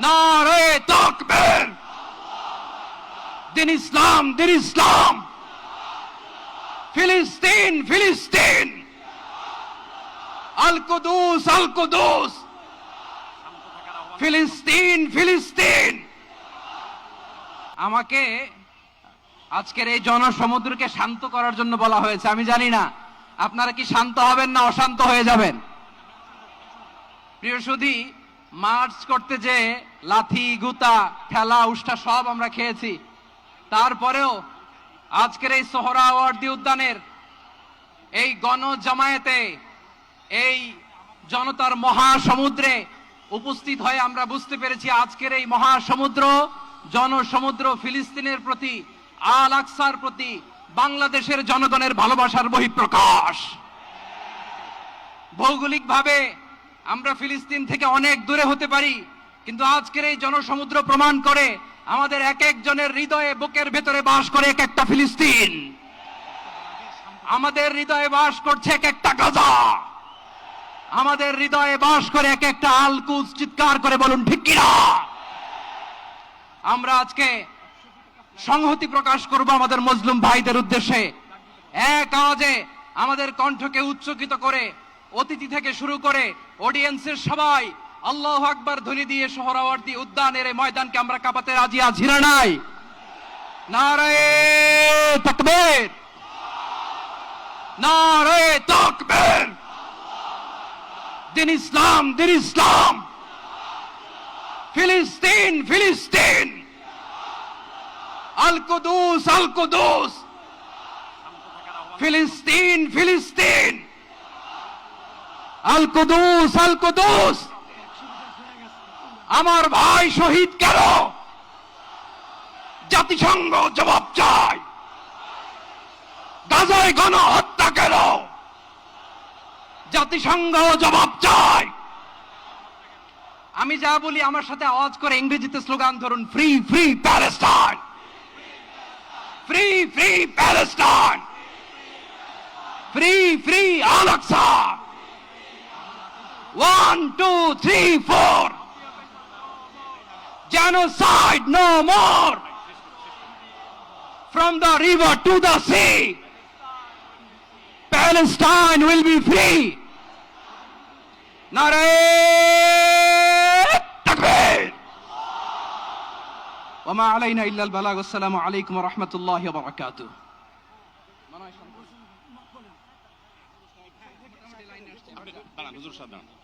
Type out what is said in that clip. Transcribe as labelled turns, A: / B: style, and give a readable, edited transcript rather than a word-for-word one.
A: নারে তাকবীর, দিন ইসলাম, দিন ইসলাম, ফিলিস্তিন, ফিলিস্তিন, আল কুদুস, আল কুদুস, ফিলিস্তিন, ফিলিস্তিন। আমাকে আজকের এই জনসমুদ্রকে শান্ত করার জন্য বলা হয়েছে। আমি জানি না আপনারা কি শান্ত হবেন না অশান্ত হয়ে যাবেন। প্রিয় সুধী, মার্চ করতে যে লাথি, গুতা, ঠেলা, উষ্টা সব আমরা খেয়েছি, তারপরেও আজকের এই সোহরাওয়ার্দী উদ্যানের এই গণজামায়াতে, এই জনতার মহাসমুদ্রে উপস্থিত হয়ে আমরা বুঝতে পেরেছি আজকের এই মহাসমুদ্র, জনসমুদ্র ফিলিস্তিনের প্রতি, আল আকসার প্রতি বাংলাদেশের জনগণের ভালোবাসার বহিঃপ্রকাশ। ভৌগোলিকভাবে আমরা ফিলিস্তিন থেকে অনেক দূরে হতে পারি, কিন্তু আজকের এই জনসমুদ্র প্রমাণ করে আমাদের এক একজনের হৃদয়ে, বুকের ভেতরে বাস করে এক একটা ফিলিস্তিন। আমাদের হৃদয়ে বাস করছে এক একটা গাজা, আমাদের হৃদয়ে বাস করে এক একটা আল কুদস। চিৎকার করে বলুন ঠিক কিনা। আমরা আজকে সংহতি প্রকাশ করব আমাদের মুসলিম ভাইদের উদ্দেশ্যে। এক আওয়াজে আমাদের কণ্ঠকে উচ্চকিত করে অতিথি থেকে শুরু করে অডিয়েন্সের সবাই আল্লাহু আকবার ধ্বনি দিয়ে সোহরাওয়ার্দী উদ্যানের এই ময়দানকে আমরা কাঁপাতে রাজি আছি না নাই? নারে তাকবীর, নারে তাকবীর, দিন ইসলাম, দিন ইসলাম, ফিলিস্তিন, ফিলিস্তিন, আল কুদুস, আল কুদুস, ফিলিস্তিন, ফিলিস্তিন, আল কুদুস, আল কুদুস। আমার ভাই শহীদ কেন? জাতিসংঘ জবাব চায়। গাজায় গণহত্যা কেন? জাতিসংঘ জবাব চায়। আমি যা বলি আমার সাথে আওয়াজ করে ইংরেজিতে স্লোগান ধরুন, free free Palestine, free free Palestine, free free Al Aqsa. 1 2 3 4, genocide no more, from the river to the sea, Palestine will be free. Nare takbir, wa ma alayna illa al balagh. Assalamu alaykum wa rahmatullahi wa barakatuh. দাঁড়ান হুজুর সাহেব, দাঁড়ান।